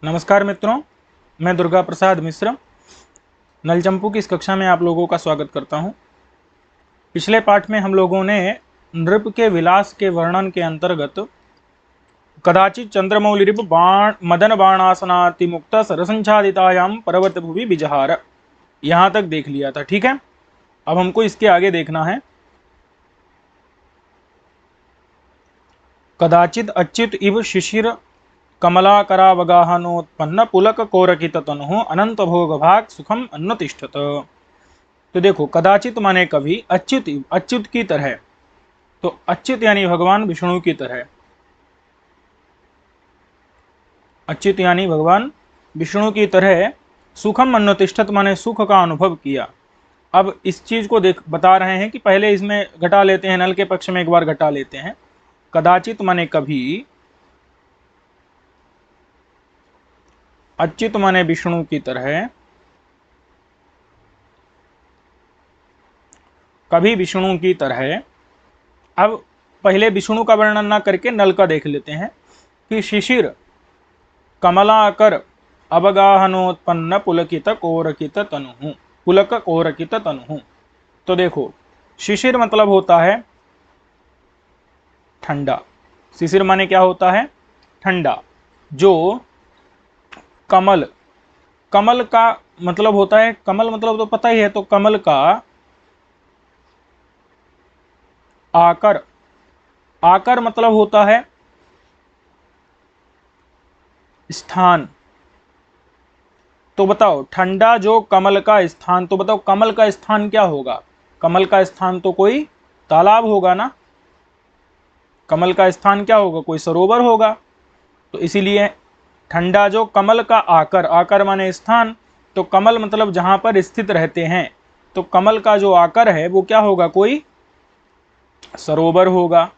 नमस्कार मित्रों, मैं दुर्गा प्रसाद मिश्र नलचंपू की इस कक्षा में आप लोगों का स्वागत करता हूं। पिछले पाठ में हम लोगों ने नृप के विलास के वर्णन के अंतर्गत कदाचित चंद्रमौलिरिप बाण मदन बाणासनाति मुक्त सरसंचादितायाम पर्वत भुवि बिजहार, यहां तक देख लिया था। ठीक है, अब हमको इसके आगे देखना है। कदाचित अच्युत इव शिशिर कमलाकरावगाहनोत्पन्न पुलक कोरकित तनु अनंत भोग भाग सुखम अन्नतिष्ठत। तो देखो, कदाचित माने कभी, अच्युत अच्युत की तरह, तो अच्युत यानी भगवान विष्णु की तरह, अच्युत यानी भगवान विष्णु की तरह सुखम अन्नतिष्ठत माने सुख का अनुभव किया। अब इस चीज को बता रहे हैं कि पहले इसमें घटा लेते हैं, नल के पक्ष में एक बार घटा लेते हैं। कदाचित माने कभी, अच्युत माने विष्णु की तरह, कभी विष्णु की तरह। अब पहले विष्णु का वर्णन ना करके नल का देख लेते हैं कि शिशिर कमलाकर अवगाहनोत्पन्न पुलकित कोरकित तनु, पुलक कोरकित तनु। तो देखो, शिशिर मतलब होता है ठंडा। शिशिर माने क्या होता है? ठंडा। जो कमल, कमल का मतलब होता है, कमल मतलब तो पता ही है, तो कमल का आकर, आकर मतलब होता है स्थान। तो बताओ, ठंडा जो कमल का स्थान, तो बताओ कमल का स्थान क्या होगा? कमल का स्थान तो कोई तालाब होगा ना। कमल का स्थान क्या होगा? कोई सरोवर होगा। तो इसीलिए ठंडा जो कमल का आकर, आकर माने स्थान, तो कमल मतलब जहां पर स्थित रहते हैं, तो कमल का जो आकर है वो क्या होगा? कोई सरोवर होगा।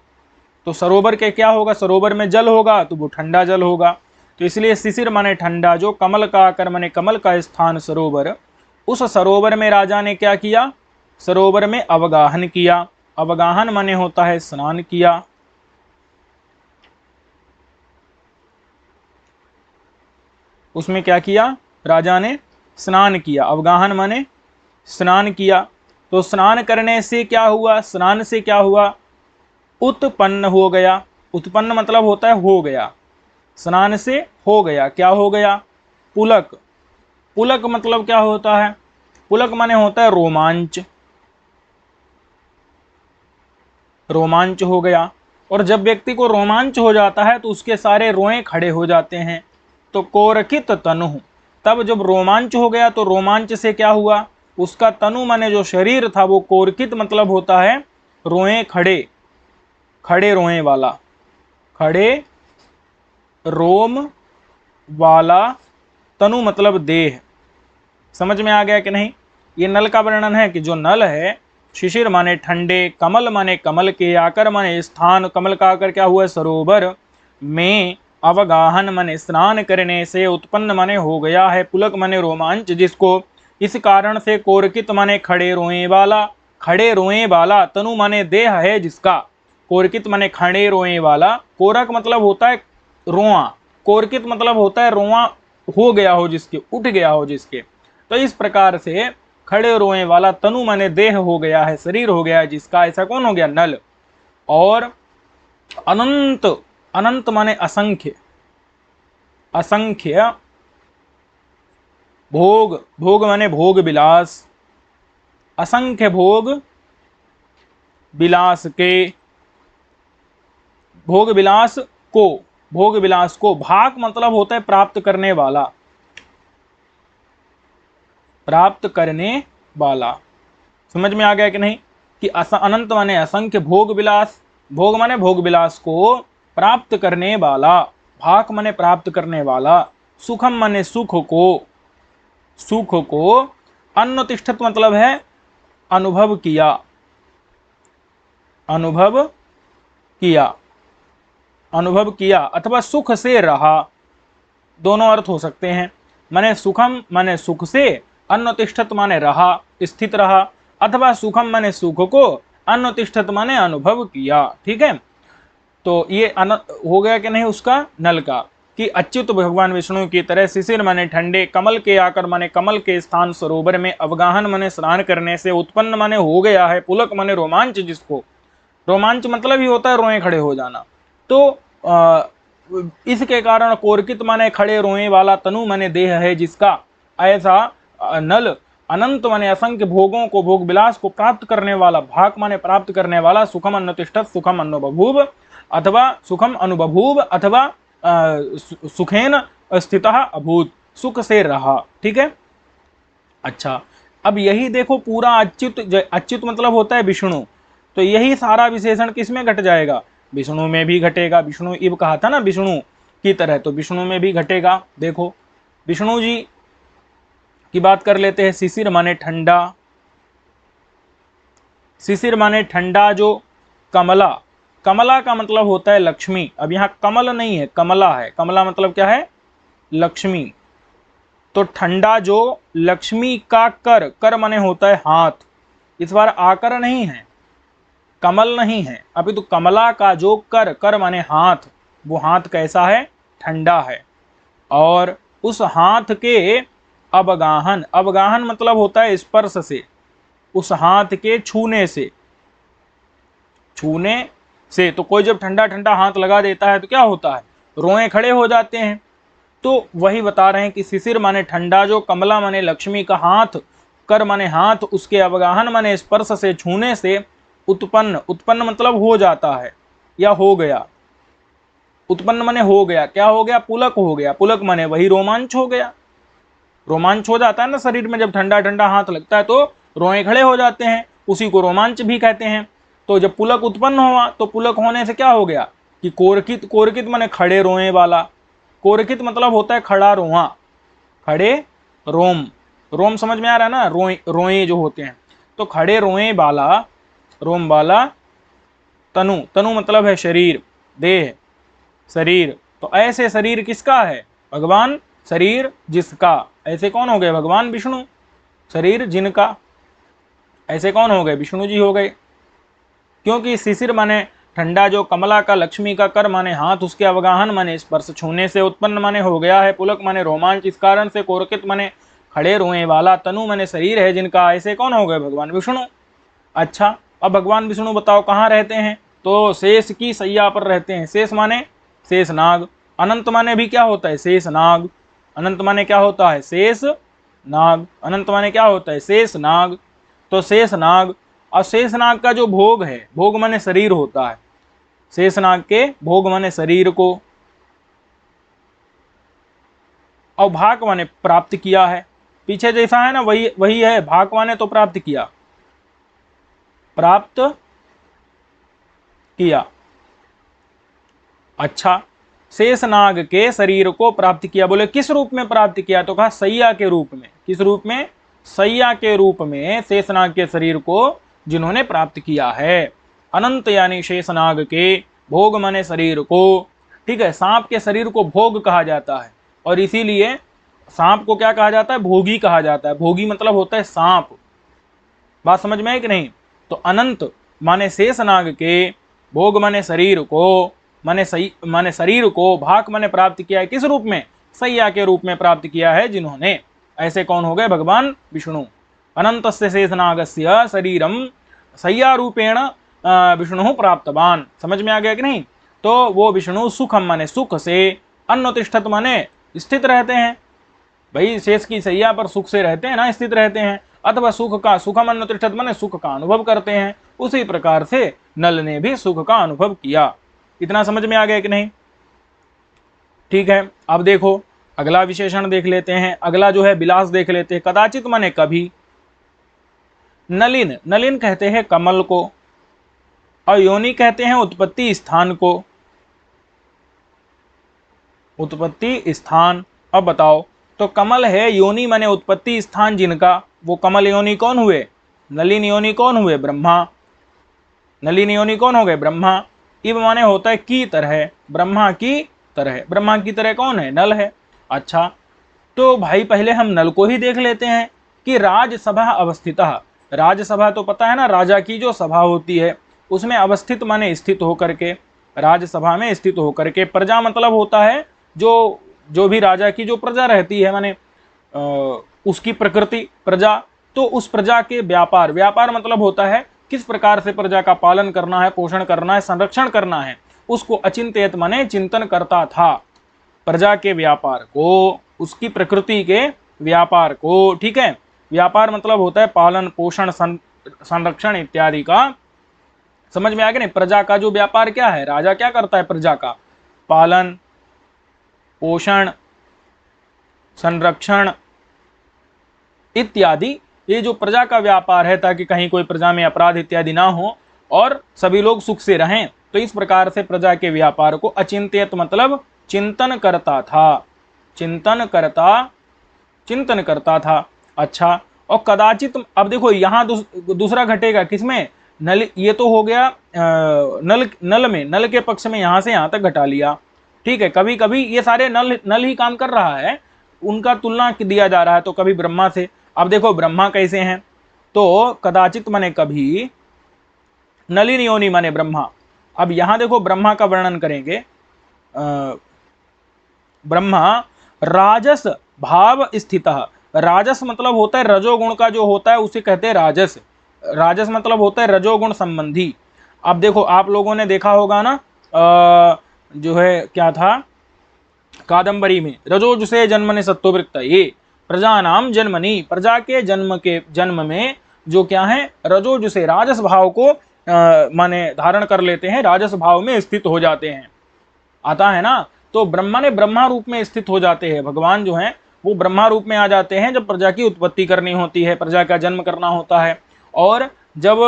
तो सरोवर के क्या होगा? सरोवर में जल होगा, तो वो ठंडा जल होगा। तो इसलिए शिशिर माने ठंडा, जो कमल का आकर माने कमल का स्थान सरोवर। उस सरोवर में राजा ने क्या किया? सरोवर में अवगाहन किया। अवगाहन माने होता है स्नान किया। उसमें क्या किया? राजा ने स्नान किया। अवगाहन माने स्नान किया। तो स्नान करने से क्या हुआ? स्नान से क्या हुआ? उत्पन्न हो गया। उत्पन्न मतलब होता है हो गया। स्नान से हो गया। क्या हो गया? पुलक। पुलक मतलब क्या होता है? पुलक माने होता है रोमांच। रोमांच हो गया। और जब व्यक्ति को रोमांच हो जाता है तो उसके सारे रोए खड़े हो जाते हैं। तो कोरकित तनु, तब जब रोमांच हो गया तो रोमांच से क्या हुआ? उसका तनु माने जो शरीर था वो कोरकित मतलब होता है रोए खड़े, खड़े रोए वाला, खड़े रोम वाला, तनु मतलब देह। समझ में आ गया कि नहीं? ये नल का वर्णन है कि जो नल है, शिशिर माने ठंडे, कमल माने कमल के, आकर माने स्थान, कमल का आकर क्या हुआ? सरोवर में, अवगाहन माने स्नान करने से, उत्पन्न माने हो गया है, पुलक माने रोमांच जिसको, इस कारण से कोरकित माने खड़े रोए वाला, खड़े रोए वाला, तनु माने देह है जिसका, कोरकित माने खड़े रोए वाला। कोरक मतलब होता है रोआ, कोरकित मतलब होता है रोआ हो गया हो जिसके, उठ गया हो जिसके। तो इस प्रकार से खड़े रोए वाला, तनु माने देह हो गया है, शरीर हो गया है जिसका, ऐसा कौन हो गया? नल। और अनंत, अनंत माने असंख्य, असंख्य भोग, भोग माने भोग विलास, असंख्य भोग विलास के, भोग विलास को, भोग विलास को, भाग मतलब होता है प्राप्त करने वाला, प्राप्त करने वाला। समझ में आ गया कि नहीं? कि अनंत माने असंख्य, भोग विलास, भोग माने भोग विलास को प्राप्त करने वाला, भाग माने प्राप्त करने वाला, सुखम माने सुख को, सुख को, अन्नतिष्ठत मतलब है अनुभव किया, अनुभव किया, अनुभव किया, अथवा सुख से रहा, दोनों अर्थ हो सकते हैं। माने सुखम माने सुख से, अन्नतिष्ठत माने रहा, स्थित रहा, अथवा सुखम माने सुख को, अन्नतिष्ठत माने अनुभव किया। ठीक है, तो ये हो गया कि नहीं उसका नल का। कि अच्युत भगवान विष्णु की तरह शिशिर माने ठंडे, कमल के आकर माने कमल के स्थान सरोवर में, अवगाहन माने स्नान करने से, उत्पन्न माने हो गया है, पुलक माने रोमांच, जिसको रोमांच मतलब ही होता है रोए खड़े हो जाना, तो इसके कारण कोरकित माने खड़े रोए वाला, तनु माने देह है जिसका, ऐसा नल अनंत माने असंख्य भोगों को, भोग विलास को प्राप्त करने वाला, भाक माने प्राप्त करने वाला, सुखम अन्नतिष्ठत सुखम अन्नबभूव अथवा सुखम अनुभूव अथवा सुखेन स्थितः अभूत, सुख से रहा। ठीक है। अच्छा, अब यही देखो पूरा अच्युत, अच्युत मतलब होता है विष्णु, तो यही सारा विशेषण किसमें घट जाएगा, विष्णु में भी घटेगा। विष्णु इव कहा था ना विष्णु की तरह, तो विष्णु में भी घटेगा। देखो विष्णु जी की बात कर लेते हैं। शिशिर माने ठंडा, शिशिर माने ठंडा, जो कमला, कमला का मतलब होता है लक्ष्मी। अब यहाँ कमल नहीं है, कमला है। कमला मतलब क्या है, लक्ष्मी। तो ठंडा जो लक्ष्मी का कर, कर माने होता है हाथ, इस बार आकर नहीं है, कमल नहीं है, अभी तो कमला का जो कर, कर माने हाथ, वो हाथ कैसा है, ठंडा है। और उस हाथ के अवगाहन, अवगाहन मतलब होता है स्पर्श से, उस हाथ के छूने से, छूने से। तो कोई जब ठंडा ठंडा हाथ लगा देता है तो क्या होता है, रोए खड़े हो जाते हैं। तो वही बता रहे हैं कि शिशिर माने ठंडा, जो कमला माने लक्ष्मी का हाथ, कर माने हाथ, उसके अवगाहन माने स्पर्श से, छूने से, उत्पन्न, उत्पन्न मतलब हो जाता है या हो गया, उत्पन्न माने हो गया, क्या हो गया, पुलक हो गया। पुलक माने वही रोमांच हो गया, रोमांच हो जाता है ना शरीर में, जब ठंडा ठंडा हाथ लगता है तो रोए खड़े हो जाते हैं, उसी को रोमांच भी कहते हैं। तो जब पुलक उत्पन्न हुआ तो पुलक होने से क्या हो गया कि कोरकित, कोरकित माने खड़े रोए वाला, कोरकित मतलब होता है खड़ा रोआ, खड़े रोम, रोम समझ में आ रहा है ना, रोए, रोए जो होते हैं, तो खड़े रोए वाला, रोम वाला, तनु, तनु मतलब है शरीर, देह, शरीर। तो ऐसे शरीर किसका है, भगवान, शरीर जिसका, ऐसे कौन हो गए, भगवान विष्णु। शरीर जिनका, ऐसे कौन हो गए, विष्णु जी हो गए। क्योंकि शिशिर माने ठंडा, जो कमला का, लक्ष्मी का कर माने हाथ, उसके अवगाहन माने स्पर्श, छूने से, उत्पन्न माने हो गया है, पुलक माने रोमांच, इस कारण से, कोरकित माने खड़े रोए वाला, तनु माने शरीर है जिनका, ऐसे कौन हो गए, भगवान विष्णु। अच्छा, अब भगवान विष्णु बताओ कहाँ रहते हैं, तो शेष की सैया पर रहते हैं। शेष माने शेष नाग, अनंत माने भी क्या होता है, शेष नाग, अनंत माने क्या होता है, शेष नाग, अनंत माने क्या होता है, शेष नाग। तो शेष नाग, और शेष नाग का जो भोग है, भोग माने शरीर होता है, शेष नाग के भोग माने शरीर को, और भाग माने प्राप्त किया है, पीछे जैसा है ना वही वही है, भाग माने तो प्राप्त किया, प्राप्त किया। अच्छा, शेषनाग के शरीर को प्राप्त किया, बोले किस रूप में प्राप्त किया, तो कहा सैया के रूप में। किस रूप में, सैया के रूप में शेषनाग के शरीर को जिन्होंने प्राप्त किया है। अनंत यानी शेषनाग के, भोग माने शरीर को। ठीक है, सांप के शरीर को भोग कहा जाता है, और इसीलिए सांप को क्या कहा जाता है, भोगी कहा जाता है। भोगी मतलब होता है सांप, बात समझ में है कि नहीं। तो अनंत माने शेषनाग के, भोग माने शरीर को, माने शरीर को, भाग माने प्राप्त किया है, किस रूप में, सैया के रूप में प्राप्त किया है जिन्होंने। ऐसे कौन हो गए, भगवान विष्णु। अनंतस्य शेषनागस्य शरीरम सैया रूपेण विष्णु प्राप्तवान, समझ में आ गया कि नहीं। तो वो विष्णु सुखम माने सुख से, अन्नतिष्ठत माने स्थित रहते हैं, भाई शेष की सैया पर सुख से रहते हैं ना, स्थित रहते हैं, अथवा सुख का, सुखम अन्नतिष्ठत माने सुख का अनुभव करते हैं। उसी प्रकार से नल ने भी सुख का अनुभव किया। इतना समझ में आ गया कि नहीं। ठीक है, अब देखो अगला विशेषण देख लेते हैं। अगला जो है विलास देख लेते हैं। कदाचित माने कभी, नलिन, नलिन कहते हैं कमल को, और योनि कहते हैं उत्पत्ति स्थान को, उत्पत्ति स्थान। अब बताओ, तो कमल है, योनि माने उत्पत्ति स्थान जिनका, वो कमल योनि कौन हुए, नलिन योनि कौन हुए, ब्रह्मा। नलिन योनि कौन हो गए, ब्रह्मा। इव माने होता है की तरह, ब्रह्मा की तरह। ब्रह्मा की तरह कौन है, नल है। अच्छा, तो भाई पहले हम नल को ही देख लेते हैं कि राजसभा अवस्थितः, राजसभा तो पता है ना, राजा की जो सभा होती है उसमें अवस्थित माने स्थित होकर के, राजसभा में स्थित होकर के। प्रजा मतलब होता है जो जो भी राजा की जो प्रजा रहती है, माने उसकी प्रकृति प्रजा, तो उस प्रजा के व्यापार, व्यापार मतलब होता है किस प्रकार से प्रजा का पालन करना है, पोषण करना है, संरक्षण करना है, उसको अचिंत्यत माने चिंतन करता था। प्रजा के व्यापार को, उसकी प्रकृति के व्यापार को, ठीक है। व्यापार मतलब होता है पालन पोषण संरक्षण इत्यादि का। समझ में आ गया नहीं? प्रजा का जो व्यापार क्या है, राजा क्या करता है, प्रजा का पालन पोषण संरक्षण इत्यादि, ये जो प्रजा का व्यापार है, ताकि कहीं कोई प्रजा में अपराध इत्यादि ना हो और सभी लोग सुख से रहें। तो इस प्रकार से प्रजा के व्यापार को अचिंत्यत मतलब चिंतन करता था, चिंतन करता था। अच्छा, और कदाचित, अब देखो यहां दूसरा घटेगा किसमें, नल, ये तो हो गया नल में, नल के पक्ष में यहां से यहां तक घटा लिया, ठीक है। कभी कभी ये सारे नल ही काम कर रहा है, उनका तुलना दिया जा रहा है, तो कभी ब्रह्मा से। अब देखो ब्रह्मा कैसे हैं, तो कदाचित माने कभी, नलिन योनि माने ब्रह्मा। अब यहां देखो ब्रह्मा का वर्णन करेंगे। ब्रह्मा राजस भाव स्थितः, राजस मतलब होता है रजोगुण का जो होता है उसे कहते हैं राजस। राजस मतलब होता है रजोगुण संबंधी। अब देखो आप लोगों ने देखा होगा ना, जो है क्या था कादंबरी में, रजोज से जन्मने सत्ववृत्त ये प्रजा नाम जन्मनी, प्रजा के जन्म में जो क्या है, रजोज से राजस भाव को माने धारण कर लेते हैं, राजस भाव में स्थित हो जाते हैं, आता है ना। तो ब्रह्मा ने ब्रह्मा रूप में स्थित हो जाते हैं, भगवान जो हैं वो ब्रह्मा रूप में आ जाते हैं जब प्रजा की उत्पत्ति करनी होती है, प्रजा का जन्म करना होता है, और जब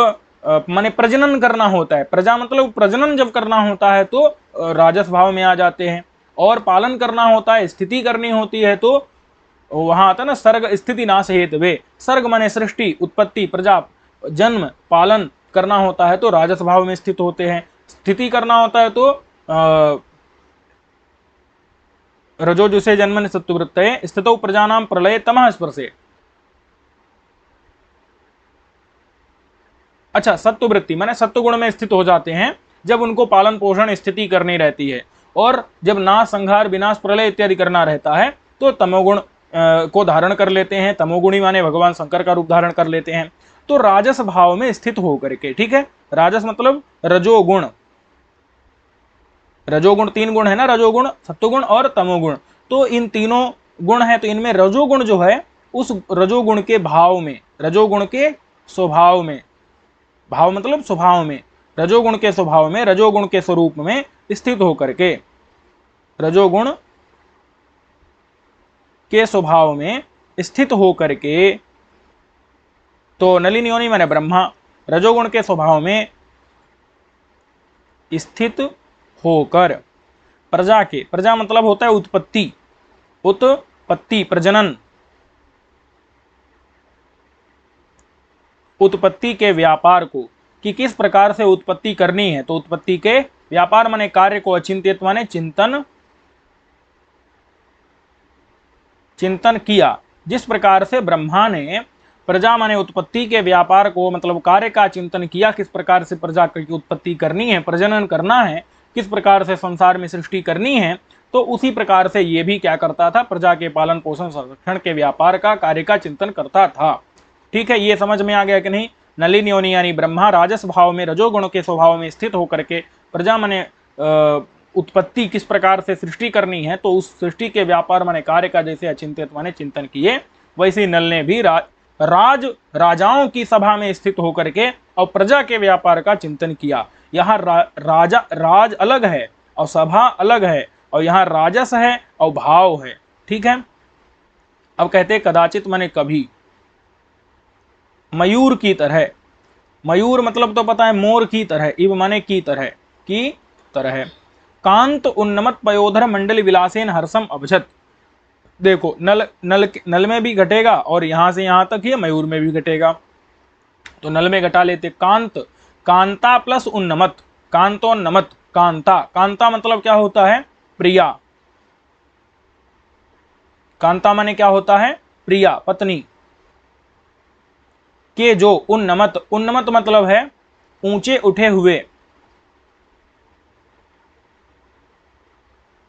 माने प्रजनन करना होता है, प्रजा मतलब प्रजनन जब करना होता है तो राजस भाव में आ जाते हैं, और पालन करना होता है, स्थिति करनी होती है, तो वहां आता है ना सर्ग स्थिति नाश हेतवे, सर्ग माने सृष्टि उत्पत्ति प्रजा जन्म पालन करना होता है तो राजस भाव में स्थित होते हैं, स्थिति करना होता है तो रजोजुषे जन्मनि सत्ववृत्तये स्थितौ प्रजानां प्रलये तमः स्पर्शे। अच्छा, सत्ववृत्ति माने सत्वगुण में स्थित हो जाते हैं जब उनको पालन पोषण स्थिति करनी रहती है, और जब नाश संहार विनाश प्रलय इत्यादि करना रहता है तो तमोगुण को धारण कर लेते हैं, तमोगुणी माने भगवान शंकर का रूप धारण कर लेते हैं। तो राजस भाव में स्थित होकर के, ठीक है, राजस मतलब रजोगुण, रजोगुण तीन गुण है ना, रजोगुण सत्वगुण और तमोगुण, तो इन तीनों गुण है, तो इनमें रजोगुण जो है उस रजोगुण के भाव में, रजोगुण के स्वभाव में, भाव मतलब स्वभाव में, रजोगुण के स्वभाव में, रजोगुण के स्वरूप में स्थित होकर के, रजोगुण के स्वभाव में स्थित होकर के, तो नलिन योनि माने ब्रह्मा रजोगुण के स्वभाव में स्थित होकर प्रजा के, प्रजा मतलब होता है उत्पत्ति, उत्पत्ति प्रजनन, उत्पत्ति के व्यापार को, कि किस प्रकार से उत्पत्ति करनी है, तो उत्पत्ति के व्यापार माने कार्य को, अचिंत्यत माने चिंतन किया। जिस प्रकार से ब्रह्मा ने प्रजा माने उत्पत्ति के व्यापार को मतलब कार्य का चिंतन किया, किस प्रकार से प्रजा की उत्पत्ति करनी है, प्रजनन करना है, किस प्रकार से संसार में सृष्टि करनी है, तो उसी प्रकार से ये भी क्या करता था, प्रजा के पालन पोषण संरक्षण के व्यापार का कार्य का चिंतन करता था। ठीक है, ये समझ में आ गया कि नहीं। नलिन योनि यानी ब्रह्मा राजस भाव में रजोगुण के स्वभाव में स्थित होकर के प्रजा माने उत्पत्ति किस प्रकार से सृष्टि करनी है, तो उस सृष्टि के व्यापार माने कार्य का जैसे अचिंत्यत माने चिंतन किए, वैसे नल ने भी राजाओं की सभा में स्थित होकर के और प्रजा के व्यापार का चिंतन किया। यहाँ राज अलग है और सभा अलग है, और यहाँ राजस है और भाव है। ठीक है, अब कहते कदाचित माने कभी, मयूर की तरह, मयूर मतलब तो पता है मोर की तरह, इव माने की तरह, कांत उन्नमत पयोधर मंडल विलासेन हर्षम अभजत। देखो नल में भी घटेगा और यहां से यहां तक ये मयूर में भी घटेगा, तो नल में घटा लेते। कांत, कांता प्लस उन्नमत, कांतोन्नमत, कांता, कांता मतलब क्या होता है, प्रिया, कांता माने क्या होता है, प्रिया पत्नी के जो उन्नमत, उन्नमत मतलब है ऊंचे उठे हुए,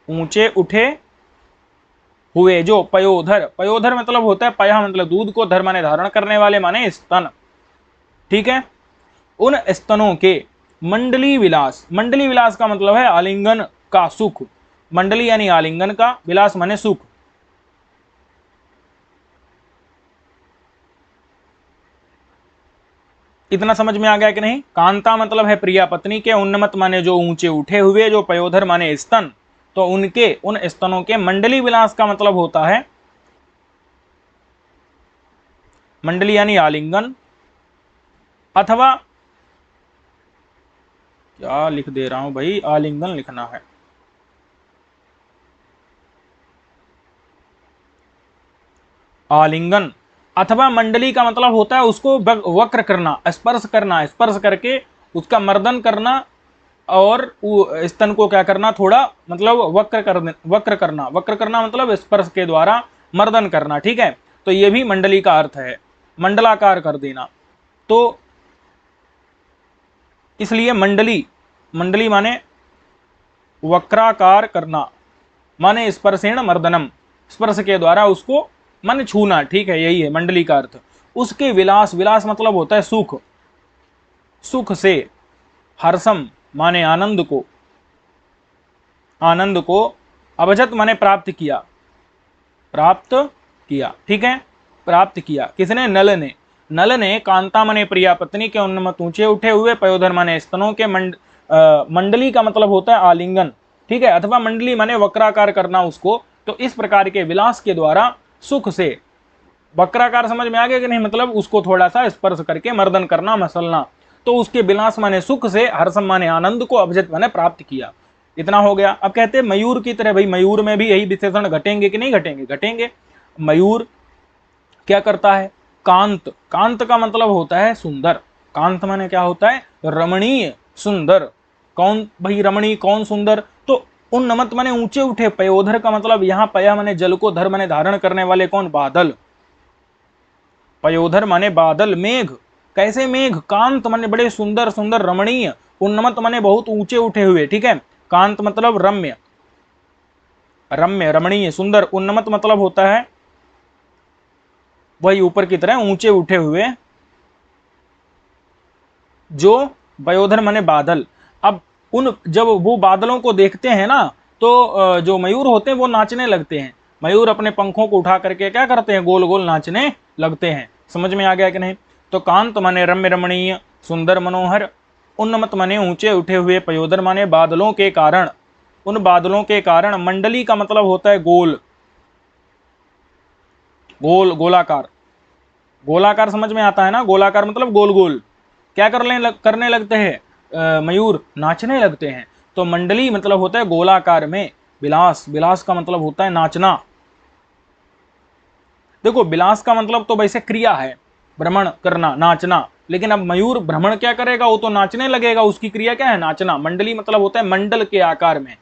ऊंचे उठे हुए जो पयोधर, पयोधर मतलब होता है पया मतलब दूध को, धर माने धारण करने वाले माने स्तन, ठीक है। उन स्तनों के मंडली विलास, मंडली विलास का मतलब है आलिंगन का सुख, मंडली यानी आलिंगन का, विलास माने सुख। इतना समझ में आ गया कि नहीं। कांता मतलब है प्रिया पत्नी के, उन्नमत माने जो ऊंचे उठे हुए, जो पयोधर माने स्तन, तो उनके उन स्तनों के, मंडली विलास का मतलब होता है, मंडली यानी आलिंगन, अथवा क्या लिख दे रहा हूं भाई, आलिंगन लिखना है, आलिंगन, अथवा मंडली का मतलब होता है उसको वक्र करना, स्पर्श करना, स्पर्श करके उसका मर्दन करना, और स्तन को क्या करना, थोड़ा मतलब वक्र करना, वक्र करना मतलब स्पर्श के द्वारा मर्दन करना, ठीक है। तो ये भी मंडली का अर्थ है, मंडलाकार कर देना। तो इसलिए मंडली, मंडली माने वक्राकार करना, माने स्पर्शेण मर्दनम, स्पर्श के द्वारा उसको माने छूना, ठीक है, यही है मंडली का अर्थ। उसके विलास, विलास मतलब होता है सुख, सुख से, हर्षम माने आनंद को, आनंद को, अभजत माने प्राप्त किया, प्राप्त किया, ठीक है, प्राप्त किया किसने, नल ने, नल ने कांता माने प्रिया पत्नी के उन्नमत ऊंचे उठे हुए, पयोधर माने स्तनों के, मंडली का मतलब होता है आलिंगन, ठीक है, अथवा मंडली माने वक्राकार करना उसको, तो इस प्रकार के विलास के द्वारा सुख से, वक्राकार समझ में आ गया कि नहीं, मतलब उसको थोड़ा सा स्पर्श करके मर्दन करना, मसलना, तो उसके विलास माने सुख से, हर्षम माने आनंद को, अभिजित माने प्राप्त किया। इतना हो गया। अब कहते हैं मयूर की तरह, भाई मयूर में भी यही विशेषण घटेंगे कि नहीं घटेंगे, घटेंगे। मयूर क्या करता है, कांत, कांत का मतलब होता है सुंदर, कांत माने क्या होता है, रमणीय, सुंदर। कौन भाई रमणीय, कौन सुंदर, तो उन्नमत माने ऊंचे उठे, पयोधर का मतलब यहाँ पया माने जल को, धर माने धारण करने वाले, कौन, बादल, पयोधर माने बादल, मेघ, कैसे मेघ, कांत माने बड़े सुंदर, सुंदर, रमणीय, उन्नमत माने बहुत ऊंचे उठे हुए, ठीक है, कांत मतलब रम्य, रम्य, रमणीय, सुंदर, उन्नमत मतलब होता है वही ऊपर की तरह ऊंचे उठे हुए, जो वयोधर माने बादल। अब उन जब वो बादलों को देखते हैं ना, तो जो मयूर होते हैं वो नाचने लगते हैं, मयूर अपने पंखों को उठा करके क्या करते हैं, गोल गोल नाचने लगते हैं। समझ में आ गया कि नहीं। तो कांत माने रम्य रमणीय, सुंदर, मनोहर, उन्नमत माने ऊंचे उठे हुए, पयोधर माने बादलों के कारण, उन बादलों के कारण, मंडली का मतलब होता है गोल, गोल, गोलाकार, गोलाकार समझ में आता है ना, गोलाकार मतलब गोल गोल, क्या करने लगते हैं, मयूर नाचने लगते हैं। तो मंडली मतलब होता है गोलाकार में, विलास, विलास का मतलब होता है नाचना। देखो विलास का मतलब तो वैसे क्रिया है, भ्रमण करना, नाचना, लेकिन अब मयूर भ्रमण क्या करेगा, वो तो नाचने लगेगा, उसकी क्रिया क्या है, नाचना। मंडली मतलब होता है मंडल के आकार में,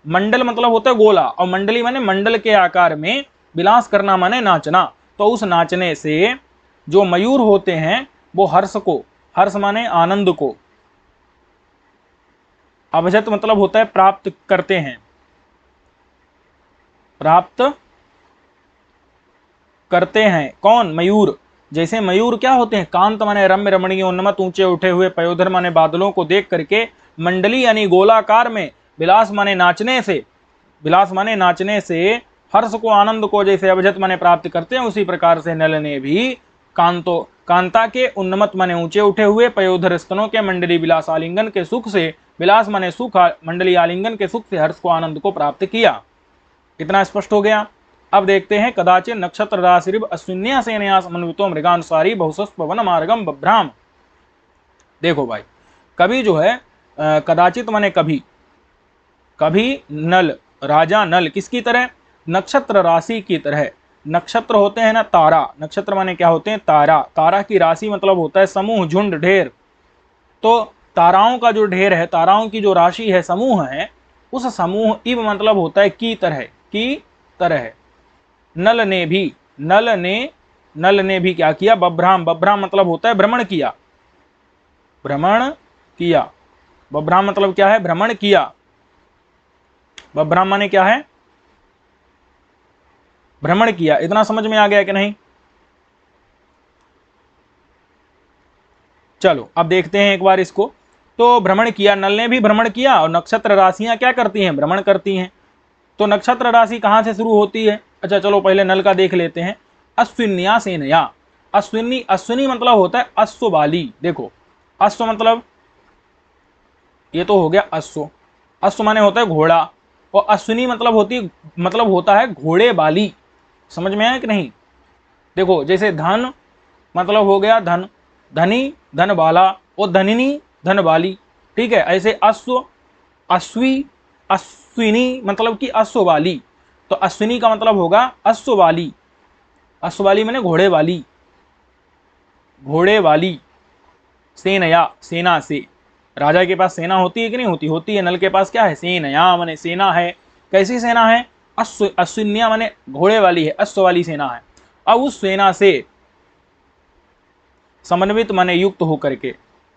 मंडल मतलब होता है गोला, और मंडली माने मंडल के आकार में, विलास करना माने नाचना। तो उस नाचने से जो मयूर होते हैं वो हर्ष को, हर्ष माने आनंद को, अभजत मतलब होता है प्राप्त करते हैं, प्राप्त करते हैं, कौन, मयूर। जैसे मयूर क्या होते हैं, कांत माने रम्य रमणीय, उन्नमत ऊंचे उठे हुए, पयोधर माने बादलों को देख करके, मंडली यानी गोलाकार में, विलास माने नाचने से, विलास माने नाचने से हर्ष को, आनंद को जैसे अभजत माने प्राप्त करते हैं, उसी प्रकार से नल ने भी कांतो, कांता के उन्नमत माने ऊंचे उठे हुए, पयोधर स्तनों के, मंडली विलास आलिंगन के सुख से, विलास माने सुख, मंडली आलिंगन के सुख से हर्ष को, आनंद को प्राप्त किया। इतना स्पष्ट हो गया। अब देखते हैं कदाचित नक्षत्र राशिरिव अश्विन्या सेनया समन्वितो मृगानुसारी बहुसस्व वन मार्गम बभ्राम। देखो भाई, कभी जो है कदाचित माने कभी, कभी नल, राजा नल किसकी तरह, नक्षत्र राशि की तरह। नक्षत्र होते हैं ना तारा, नक्षत्र माने क्या होते हैं, तारा, तारा की राशि मतलब होता है समूह, झुंड, ढेर। तो ताराओं का जो ढेर है, ताराओं की जो राशि है, समूह है, उस समूह, इव मतलब होता है की तरह, की तरह। नल ने भी, नल ने, नल ने भी क्या किया, बभ्राम, बभ्राम मतलब होता है भ्रमण किया, भ्रमण किया, बभ्राम मतलब क्या है, भ्रमण किया। बभ्राम माने क्या है, भ्रमण किया। इतना समझ में आ गया कि नहीं? चलो अब देखते हैं एक बार इसको। तो भ्रमण किया, नल ने भी भ्रमण किया और नक्षत्र राशियां क्या करती हैं? भ्रमण करती हैं। तो नक्षत्र राशि कहाँ से शुरू होती है? अच्छा चलो पहले नल का देख लेते हैं। अश्विन्या सेनया। अश्विनी, अश्विनी मतलब होता है अश्व वाली। देखो अश्व मतलब ये तो हो गया अश्व, अश्व माने होता है घोड़ा, और अश्विनी मतलब होता है घोड़े वाली। समझ में आया कि नहीं? देखो जैसे धन मतलब हो गया धन, धनी धन वाला, और धनिनी धन वाली। ठीक है, ऐसे अश्व, अश्वी, अश्विनी मतलब कि अश्व वाली। तो अश्विनी का मतलब होगा अश्व वाली। अश्व वाली माने घोड़े वाली, घोड़े वाली। सेनया, सेना से। राजा के पास सेना होती है कि नहीं होती? होती है। नल के पास क्या है? सेनया माने सेना है। कैसी सेना है? अश्विन्या माने घोड़े वाली है, अश्व वाली सेना है। अब उस सेना से समन्वित माने युक्त होकर के,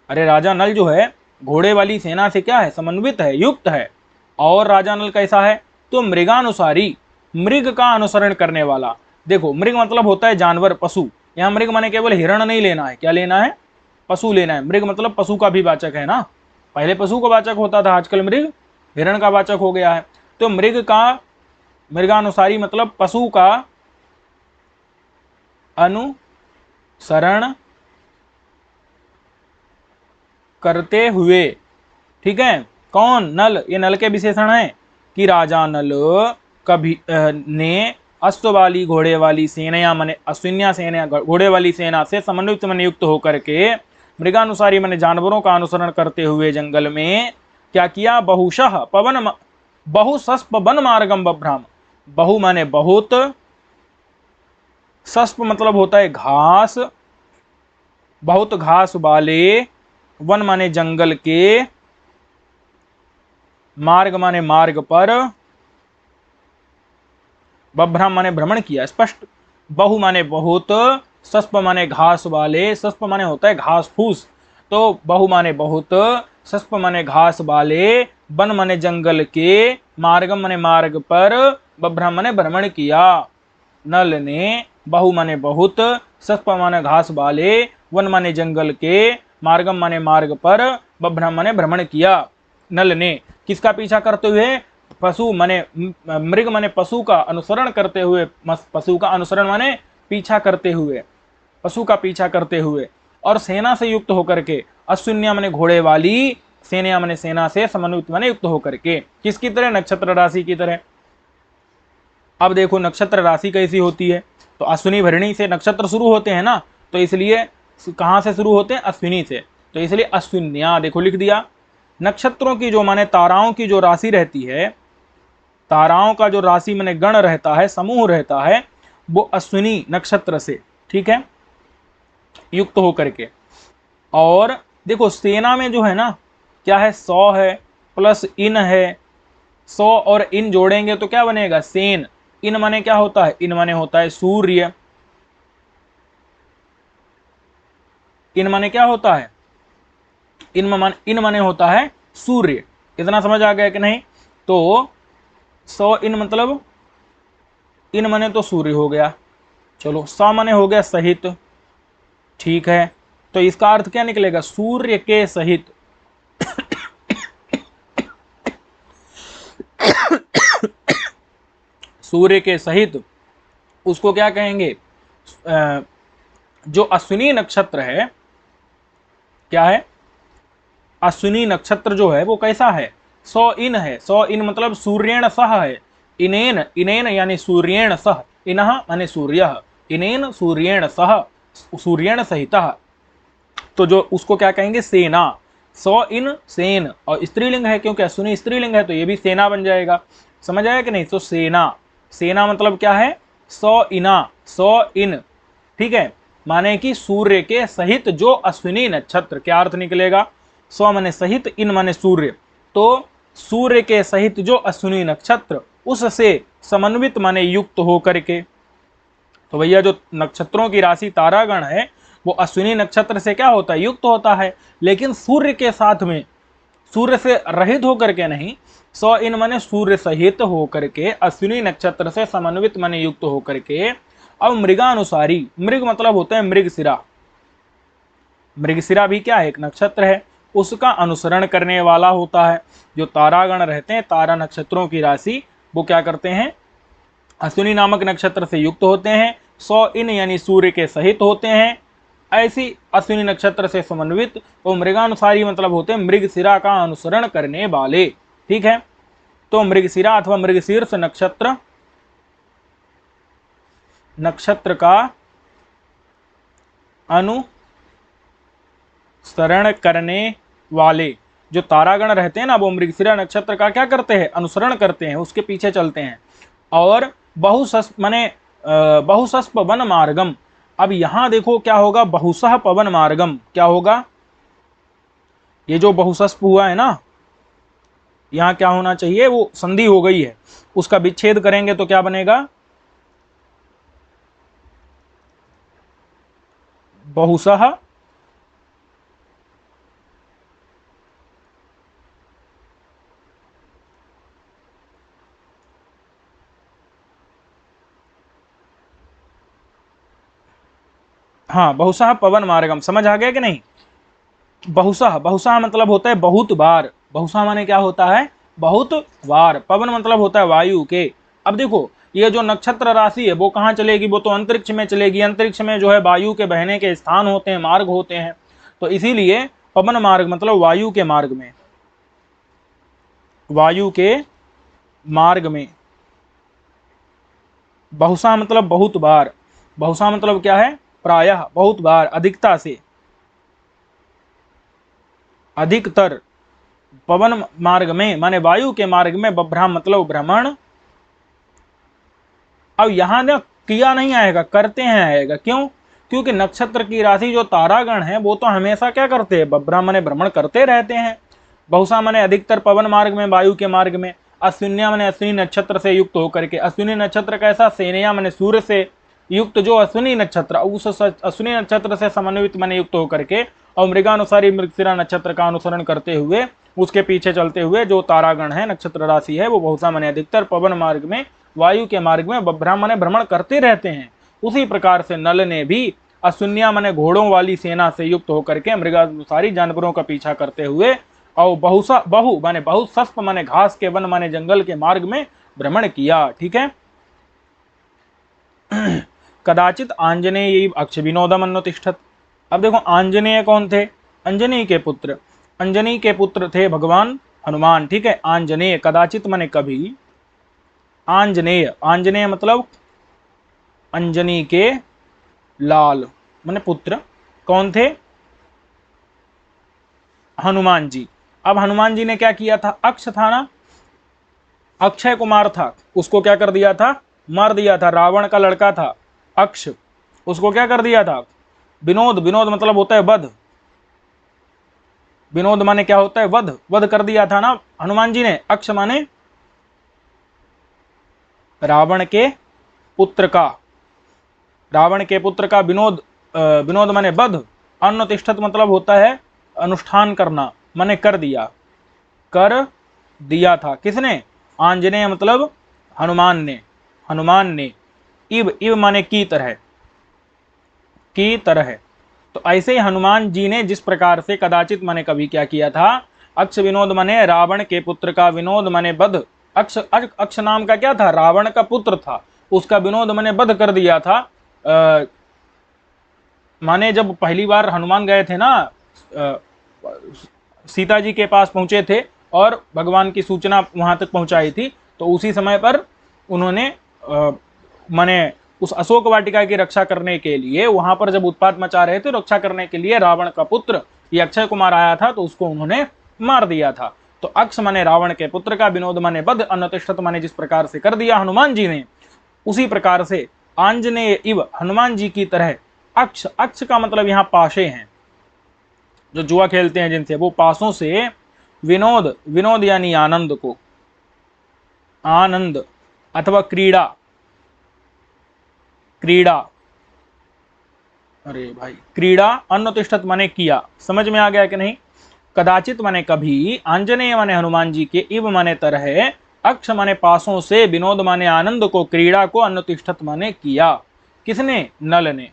अरे राजा नल जो है घोड़े वाली सेना से क्या है? समन्वित है, युक्त है। और राजा नल कैसा है? तो मृगानुसारी, मृग का अनुसरण करने वाला। देखो मृग मतलब होता है जानवर, पशु। यहाँ मृग माने केवल हिरण नहीं लेना है, क्या लेना है? पशु लेना है। मृग मतलब पशु का भी वाचक है ना, पहले पशु का वाचक होता था, आजकल मृग हिरण का वाचक हो गया है। तो मृग का, मृगानुसारी मतलब पशु का अनुसरण करते हुए। ठीक है, कौन? नल। ये नल के विशेषण है कि राजा नल कभी ने अश्व वाली घोड़े वाली सेना मने अश्विन्या सेना घोड़े वाली सेना से समन्वित मन युक्त होकर के मृगानुसारी मने जानवरों का अनुसरण करते हुए जंगल में क्या किया? बहुशः पवन बहुसस्प वन मार्गम बभ्राम। बहु माने बहुत, सस्प मतलब होता है घास, बहुत घास वाले, वन माने जंगल के, मार्ग माने मार्ग पर, बभ्रम माने भ्रमण किया। स्पष्ट। बहु माने बहुत, सस्प माने घास वाले, सस्प माने होता है घास फूस, तो बहु माने बहुत, सस्प माने घास वाले, वन माने जंगल के, मार्ग माने मार्ग पर, बभ्रम माने भ्रमण किया। नल ने बहु माने बहुत, सस्प माने घास वाले, वन माने जंगल के, मार्गम माने मार्ग पर, बभ्रम माने भ्रमण किया। नल ने किसका पीछा करते हुए? पशु माने मृग माने पशु का अनुसरण करते हुए, पशु का अनुसरण माने पीछा करते हुए, पशु का पीछा करते हुए, और सेना से युक्त होकर के। अश्विन्या माने घोड़े वाली, सेना माने सेना से समन्वित माने युक्त होकर के। किसकी तरह? नक्षत्र राशि की तरह। अब देखो नक्षत्र राशि कैसी होती है? तो अश्विनी भरणी से नक्षत्र शुरू होते हैं ना, तो इसलिए कहां से शुरू होते हैं? अश्विनी से। तो इसलिए अश्विन्या देखो लिख दिया। नक्षत्रों की जो माने ताराओं की जो राशि रहती है, ताराओं का जो राशि माने गण रहता है, समूह रहता है, वो अश्विनी नक्षत्र से, ठीक है, युक्त होकर के। और देखो सेना में जो है ना, क्या है? 100 है प्लस इन है, 100 और इन जोड़ेंगे तो क्या बनेगा? सेन। इन माने क्या होता है? इन माने होता है सूर्य। इन माने क्या होता है? इन माने होता है सूर्य। इतना समझ आ गया कि नहीं? तो 100 इन मतलब, इन माने तो सूर्य हो गया, चलो 100 माने हो गया सहित। ठीक है, तो इसका अर्थ क्या निकलेगा? सूर्य के सहित। सूर्य के सहित उसको क्या कहेंगे? जो अश्विनी नक्षत्र है, क्या है? अश्विनी नक्षत्र जो है वो कैसा है? 100 इन है। 100 इन मतलब सूर्येण सह है। इनेन, इनेन यानी सूर्येण सह, इनः माने सूर्य, इनेन सूर्येण सह, सूर्येण सहितः। तो जो उसको क्या कहेंगे? सेना। 100 इन सेन, और स्त्रीलिंग है क्योंकि अश्विनी स्त्रीलिंग है, तो ये भी सेना बन जाएगा। समझ आया कि नहीं? तो सेना, सेना मतलब क्या है? 100 इना, 100 इन। ठीक है, माने कि सूर्य के सहित जो अश्विनी नक्षत्र। क्या अर्थ निकलेगा? 100 माने सहित, इन माने सूर्य। तो सूर्य के सहित जो अश्विनी नक्षत्र, उससे समन्वित माने युक्त हो करके। तो भैया जो नक्षत्रों की राशि तारागण है वो अश्विनी नक्षत्र से क्या होता है? युक्त होता है। लेकिन सूर्य के साथ में, सूर्य से रहित होकर के नहीं, स इन माने सूर्य सहित होकर के, अश्विनी नक्षत्र से समन्वित माने युक्त होकर के। अब मृगानुसारी, मृग मतलब होता है मृगशिरा, मृगशिरा भी क्या है, एक नक्षत्र है, उसका अनुसरण करने वाला होता है। जो तारागण रहते हैं, तारा नक्षत्रों की राशि, वो क्या करते हैं, अश्विनी नामक नक्षत्र से युक्त होते हैं, 100 इन यानी सूर्य के सहित होते हैं। ऐसी अश्विनी नक्षत्र से समन्वित, तो मृगानुसारी मतलब होते हैं मृगशिरा का अनुसरण करने वाले। ठीक है, तो मृगशिरा अथवा मृगशीर्ष नक्षत्र, नक्षत्र का अनुसरण करने वाले जो तारागण रहते हैं ना, वो मृगशिरा नक्षत्र का क्या करते हैं, अनुसरण करते हैं, उसके पीछे चलते हैं। और बहुसस्प वन मार्गम, अब यहां देखो क्या होगा, बहुसह पवन मार्गम, क्या होगा, ये जो बहुसस्प हुआ है ना, यहां क्या होना चाहिए, वो संधि हो गई है, उसका विच्छेद करेंगे तो क्या बनेगा, बहुसह हाँ, बहुसह पवन मार्गम, समझ आ गया कि नहीं। बहुसह, बहुसह मतलब होता है बहुत बार, बहुसह माने क्या होता है, बहुत बार। पवन मतलब होता है वायु के। अब देखो ये जो नक्षत्र राशि है वो कहाँ चलेगी, वो तो अंतरिक्ष में चलेगी। अंतरिक्ष में जो है वायु के बहने के स्थान होते हैं, मार्ग होते हैं, तो इसीलिए पवन मार्ग मतलब वायु के मार्ग में, वायु के मार्ग में। बहुसा मतलब बहुत बार, बहुसा मतलब क्या है, प्रायः, बहुत बार, अधिकता से, अधिकतर। पवन मार्ग में माने वायु के मार्ग में, बभ्राम मतलब भ्रमण। अब यहां ना किया नहीं आएगा, करते हैं आएगा, क्यों, क्योंकि नक्षत्र की राशि जो तारागण है वो तो हमेशा क्या करते हैं, बभ्राम माने भ्रमण करते रहते हैं। बहुसा माने अधिकतर, पवन मार्ग में, वायु के मार्ग में। अश्विन्या माने अश्विनी नक्षत्र से युक्त होकर के, अश्विनी नक्षत्र कैसा, सेनया माने सूर्य से युक्त जो अश्विनी नक्षत्र, उस अश्विनी नक्षत्र से समन्वित माने युक्त होकर के, और मृगानुसारी मृगशिरा नक्षत्र का अनुसरण करते हुए, उसके पीछे चलते हुए जो तारागण है, नक्षत्र राशि है, वो बहुसा माने अधिकतर, पवन मार्ग में, वायु के मार्ग में, बभ्राम माने भ्रमण करते रहते हैं। उसी प्रकार से नल ने भी अश्विन्या माने घोड़ों वाली सेना से युक्त होकर के मृगानुसारी जानवरों का पीछा करते हुए, और बहुसा, बहु माने बहुत, सस्प माने घास के, वन माने जंगल के मार्ग में भ्रमण किया। ठीक है, कदाचित आंजनेय अक्ष विनोदम अन्योतिष्ठत। अब देखो आंजनेय कौन थे, अंजनी के पुत्र, अंजनी के पुत्र थे भगवान हनुमान। ठीक है, आंजनेय, कदाचित माने कभी, आंजनेय, आंजनेय मतलब अंजनी के लाल माने पुत्र, कौन थे, हनुमान जी। अब हनुमान जी ने क्या किया था, अक्ष था ना, अक्षय कुमार था, उसको क्या कर दिया था, मार दिया था। रावण का लड़का था अक्ष, उसको क्या कर दिया था, विनोद, विनोद मतलब होता है वध, विनोद माने क्या होता है, वध, वध कर दिया था ना हनुमान जी ने। अक्ष माने रावण के पुत्र का, रावण के पुत्र का विनोद, विनोद माने वध। अन्योतिष्ठत मतलब होता है अनुष्ठान करना, माने कर दिया, कर दिया था, किसने, आंजनेय मतलब हनुमान ने, हनुमान ने। इव, इव माने की तरह, की तरह। तो ऐसे ही हनुमान जी ने जिस प्रकार से कदाचित माने कभी क्या किया था, अक्ष विनोद माने रावण के पुत्र का, विनोद माने वध। अक्ष, अक्ष नाम का क्या था, रावण का पुत्र था, उसका विनोद माने वध कर दिया था। माने जब पहली बार हनुमान गए थे ना, सीता जी के पास पहुंचे थे और भगवान की सूचना वहां तक पहुंचाई थी, तो उसी समय पर उन्होंने माने उस अशोक वाटिका की रक्षा करने के लिए, वहां पर जब उत्पात मचा रहे थे, रक्षा करने के लिए रावण का पुत्र ये अक्षय कुमार आया था, तो उसको उन्होंने मार दिया था। तो अक्ष माने रावण के पुत्र का, विनोद माने वध, अन्योतिष्ठत माने जिस प्रकार से कर दिया हनुमान जी ने, उसी प्रकार से आंजनेय इव, हनुमान जी की तरह। अक्ष, अक्ष का मतलब यहाँ पाशे हैं, जो जुआ खेलते हैं जिनसे, वो पासों से विनोद, विनोद यानी आनंद को, आनंद अथवा क्रीड़ा, क्रीड़ा, अरे भाई क्रीड़ा, अन्योतिष्ठत माने किया, समझ में आ गया कि नहीं। कदाचित माने कभी, आंजनेय माने हनुमान जी के, इव माने तरह, अक्ष माने पासों से, विनोद माने आनंद को, क्रीड़ा को, अनुतिष्ठत माने किया। किसने? नल ने।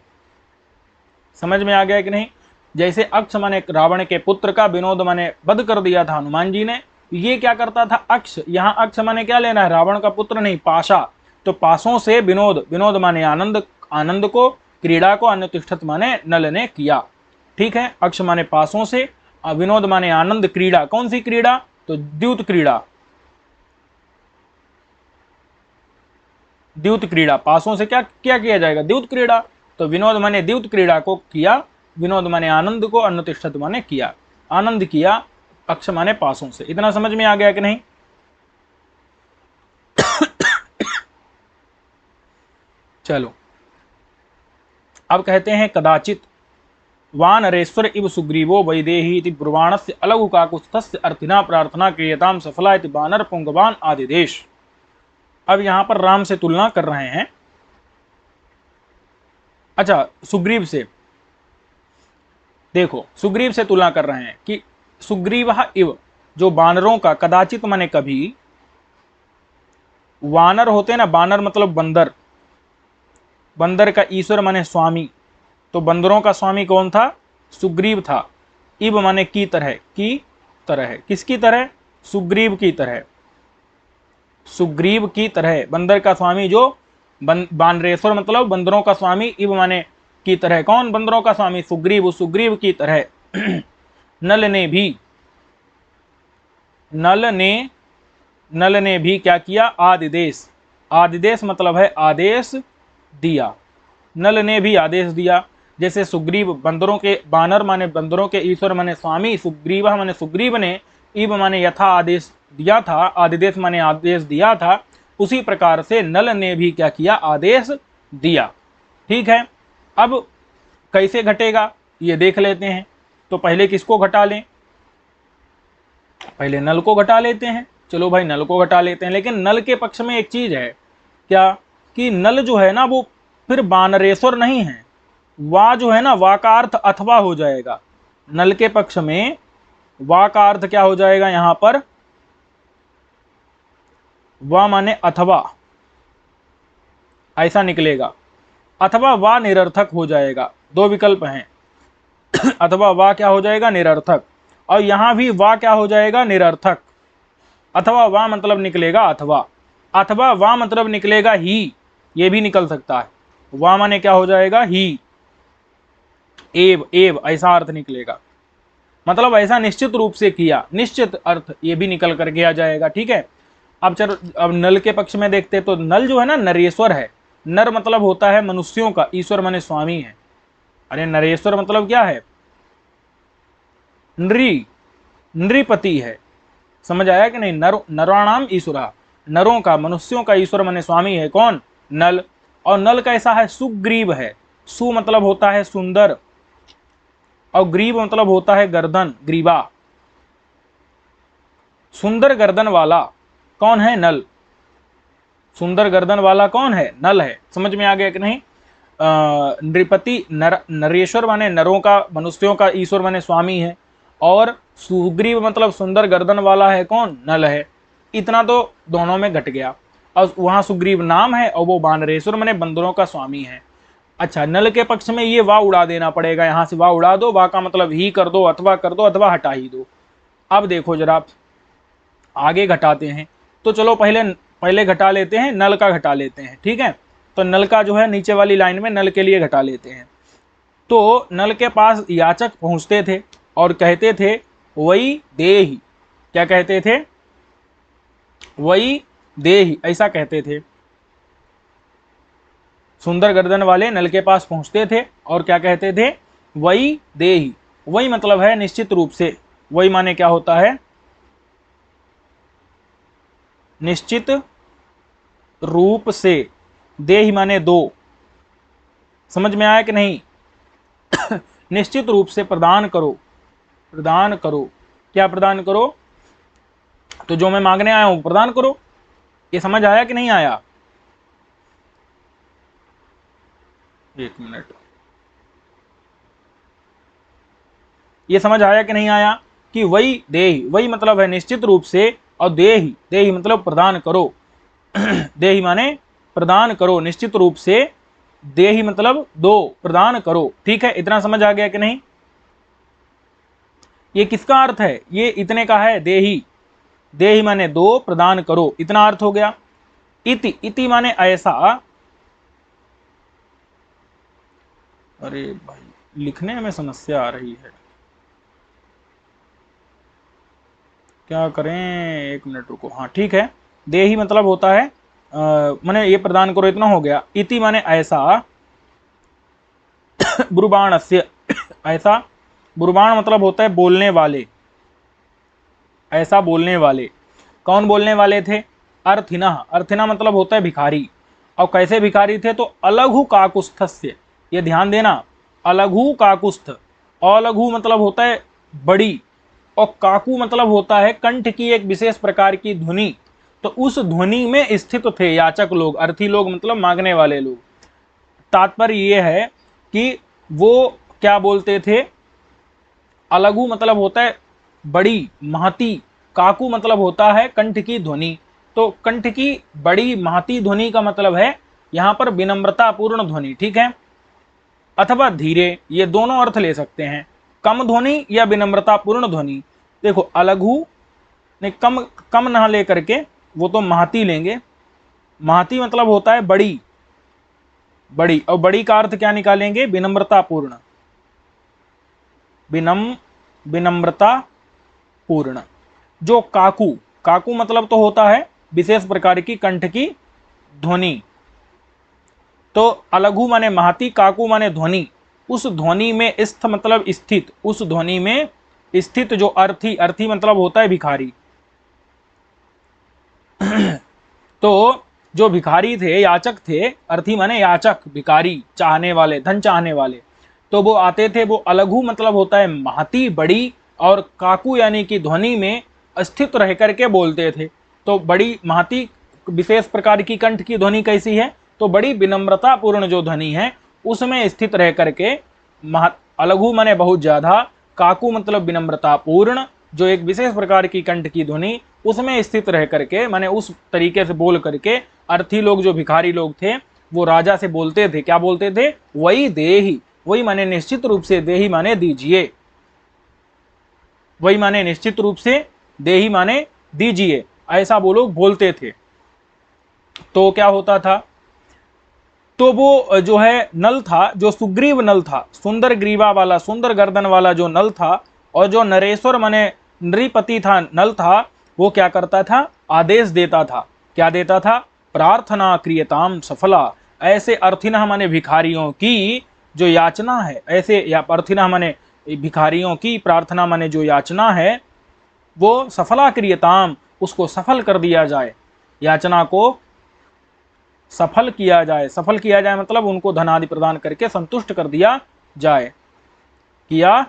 समझ में आ गया कि नहीं? जैसे अक्ष माने रावण के पुत्र का, विनोद माने वध कर दिया था हनुमान जी ने। ये क्या करता था? अक्ष। यहाँ अक्ष माने क्या लेना है? रावण का पुत्र नहीं, पाशा। तो पासों से विनोद, विनोद माने आनंद, आनंद को, क्रीड़ा को, अनुतिष्ठत माने नल ने किया। ठीक है, अक्ष माने पासों से, विनोद माने आनंद, क्रीड़ा कौन सी क्रीड़ा? तो द्यूत क्रीड़ा। द्यूत क्रीड़ा, पासों से क्या क्या किया जाएगा? द्यूत क्रीड़ा। तो विनोद माने द्यूत क्रीड़ा को किया, विनोद माने आनंद को, अनुतिष्ठत माने किया, आनंद किया, अक्ष माने पासों से। इतना समझ में आ गया कि नहीं? चलो, अब कहते हैं कदाचित वानरेश्वर इव सुग्रीवो वैदेही इति ब्रुवाणस्य अलघु काकुत्स्थस्य अर्थिना प्रार्थना क्रियताम सफला इति बानर पुंगवान आदिदेश। अब यहां पर राम से तुलना कर रहे हैं। अच्छा, सुग्रीव से देखो, सुग्रीव से तुलना कर रहे हैं कि सुग्रीव इव, जो बानरों का, कदाचित माने कभी, वानर होते हैं ना, बानर मतलब बंदर, बंदर का ईश्वर माने स्वामी, तो बंदरों का स्वामी कौन था? सुग्रीव था। इव माने की तरह, की तरह, किसकी तरह? सुग्रीव की तरह, सुग्रीव की तरह, बंदर का स्वामी जो बानरेश्वर मतलब बंदरों का स्वामी, इव माने की तरह, कौन बंदरों का स्वामी? सुग्रीव, सुग्रीव की तरह। नल ने भी, नल ने भी क्या किया? आदिदेश, आदिदेश मतलब है आदेश दिया। नल ने भी आदेश दिया। जैसे सुग्रीव बंदरों के, बानर माने बंदरों के ईश्वर माने स्वामी, सुग्रीव माने सुग्रीव ने, इव माने यथा आदेश दिया था, आदिदेश माने आदेश दिया था, उसी प्रकार से नल ने भी क्या किया? आदेश दिया। ठीक है, अब कैसे घटेगा ये देख लेते हैं। तो पहले किसको घटा लें? पहले नल को घटा लेते हैं। चलो भाई, नल को घटा लेते हैं, लेकिन नल के पक्ष में एक चीज है, क्या? कि नल जो है ना, वो फिर बानरेश्वर नहीं है, वा जो है ना, वा का अर्थ अथवा हो जाएगा। नल के पक्ष में वा का अर्थ क्या हो जाएगा? यहां पर वा माने अथवा, ऐसा निकलेगा, अथवा वा निरर्थक हो जाएगा। दो विकल्प हैं, अथवा वा क्या हो जाएगा? निरर्थक। और यहां भी वा क्या हो जाएगा? निरर्थक। अथवा वा मतलब निकलेगा अथवा, अथवा वा मतलब निकलेगा ही, ये भी निकल सकता है। वा माने क्या हो जाएगा? ही, एव, एव ऐसा अर्थ निकलेगा। मतलब ऐसा निश्चित रूप से किया, निश्चित अर्थ ये भी निकल करके आ जाएगा। ठीक है, अब चलो, अब नल के पक्ष में देखते, तो नल जो है ना, नरेश्वर है। नर मतलब होता है मनुष्यों का, ईश्वर माने स्वामी है। अरे नरेश्वर मतलब क्या है? नृ, नृपति है। समझ आया कि नहीं? नर, नराणाम ईश्वरा, नरों का, मनुष्यों का ईश्वर माने स्वामी है कौन? नल। और नल कैसा है? सुग्रीव है। सु मतलब होता है सुंदर, और ग्रीव मतलब होता है गर्दन, ग्रीवा, सुंदर गर्दन वाला कौन है? नल। सुंदर गर्दन वाला कौन है? नल है। समझ में आ गया कि नहीं? नृपति, नरेश्वर माने नरों का, मनुष्यों का ईश्वर माने स्वामी है, और सुग्रीव मतलब सुंदर गर्दन वाला है कौन? नल है। इतना तो दोनों में घट गया। और वहां सुग्रीव नाम है, और वो बानरेश्वर माने बंदरों का स्वामी है। अच्छा, नल के पक्ष में ये वाह उड़ा देना पड़ेगा, यहां से वाह उड़ा दो, वाह का मतलब ही कर दो, अथवा कर दो, अथवा हटा ही दो। अब देखो जरा, आगे घटाते हैं। तो चलो पहले पहले घटा लेते हैं, नल का घटा लेते हैं। ठीक है, तो नल का जो है नीचे वाली लाइन में नल के लिए घटा लेते हैं। तो नल के पास याचक पहुंचते थे और कहते थे वही देही, क्या कहते थे? वही देही, ऐसा कहते थे। सुंदर गर्दन वाले नल के पास पहुंचते थे और क्या कहते थे? वही देही। वही मतलब है निश्चित रूप से, वही माने क्या होता है? निश्चित रूप से। देही माने दो। समझ में आया कि नहीं? निश्चित रूप से प्रदान करो, प्रदान करो। क्या प्रदान करो? तो जो मैं मांगने आया हूं प्रदान करो। ये समझ आया कि नहीं आया? एक मिनट, ये समझ आया कि नहीं आया? कि वही देहि, वही मतलब है निश्चित रूप से, और देहि, देहि मतलब प्रदान करो, देहि माने प्रदान करो, निश्चित रूप से, देहि मतलब दो, प्रदान करो। ठीक है, इतना समझ आ गया कि नहीं? ये किसका अर्थ है? ये इतने का है, देहि, देहि माने दो, प्रदान करो, इतना अर्थ हो गया। इति, इति माने ऐसा, अरे भाई लिखने में समस्या आ रही है, क्या करें, एक मिनट रुको। हाँ ठीक है, देहि मतलब होता है माने ये प्रदान करो, इतना हो गया। इति माने ऐसा, ब्रुबाणस्य, ऐसा, ब्रुबाण मतलब होता है बोलने वाले, ऐसा बोलने वाले। कौन बोलने वाले थे? अर्थिना, अर्थिना मतलब होता है भिखारी। और कैसे भिखारी थे? तो अलघु काकुस्थस्य, ये ध्यान देना, अलघु काकुस्थ, अलघु मतलब होता है बड़ी, और काकू मतलब होता है कंठ की एक विशेष प्रकार की ध्वनि। तो उस ध्वनि में स्थित थे याचक लोग, अर्थी लोग मतलब मांगने वाले लोग। तात्पर्य ये है कि वो क्या बोलते थे? अलघु मतलब होता है बड़ी, महती, काकू मतलब होता है कंठ की ध्वनि। तो कंठ की बड़ी महती ध्वनि का मतलब है यहां पर विनम्रता पूर्ण ध्वनि। ठीक है, अथवा धीरे, ये दोनों अर्थ ले सकते हैं, कम ध्वनि या विनम्रता पूर्ण ध्वनि। देखो अलघु ने कम, कम ना लेकर के वो तो महती लेंगे, महती मतलब होता है बड़ी, बड़ी, और बड़ी का अर्थ क्या निकालेंगे? विनम्रता पूर्ण, विनम्रता पूर्ण। जो काकू, काकू मतलब तो होता है विशेष प्रकार की कंठ की ध्वनि। तो अलघु माने महती, काकू माने ध्वनि, उस ध्वनि में स्थ मतलब स्थित, उस ध्वनि में स्थित जो अर्थी, अर्थी मतलब होता है भिखारी। तो जो भिखारी थे, याचक थे, अर्थी माने याचक, भिखारी, चाहने वाले, धन चाहने वाले, तो वो आते थे, वो अलघु मतलब होता है महती, बड़ी, और काकू यानी कि ध्वनि में स्थित रह करके बोलते थे। तो बड़ी महती विशेष प्रकार की कंठ की ध्वनि कैसी है? तो बड़ी विनम्रता पूर्ण जो ध्वनि है उसमें स्थित रह करके, अलघु माने बहुत ज्यादा, काकू मतलब विनम्रता पूर्ण, जो एक विशेष प्रकार की कंठ की ध्वनि उसमें स्थित रह करके, माने उस तरीके से बोल करके अर्थी लोग, जो भिखारी लोग थे, वो राजा से बोलते थे। क्या बोलते थे? वही देहि, वही माने निश्चित रूप से, देहि माने दीजिए, वही माने निश्चित रूप से, देहि माने दीजिए, ऐसा वो लोग बोलते थे। तो क्या होता था? तो वो जो है नल था, जो सुग्रीव नल था, सुंदर ग्रीवा वाला, सुंदर गर्दन वाला जो नल था, और जो नरेश्वर माने नृपति था, नल था, वो क्या करता था? आदेश देता था। क्या देता था? प्रार्थना क्रियताम सफला, ऐसे अर्थिना माने भिखारियों की जो याचना है, ऐसे, या अर्थिना माने भिखारियों की प्रार्थना माने जो याचना है, वो सफला क्रियताम, उसको सफल कर दिया जाए, याचना को सफल किया जाए। सफल किया जाए मतलब उनको धन आदि प्रदान करके संतुष्ट कर दिया जाए, किया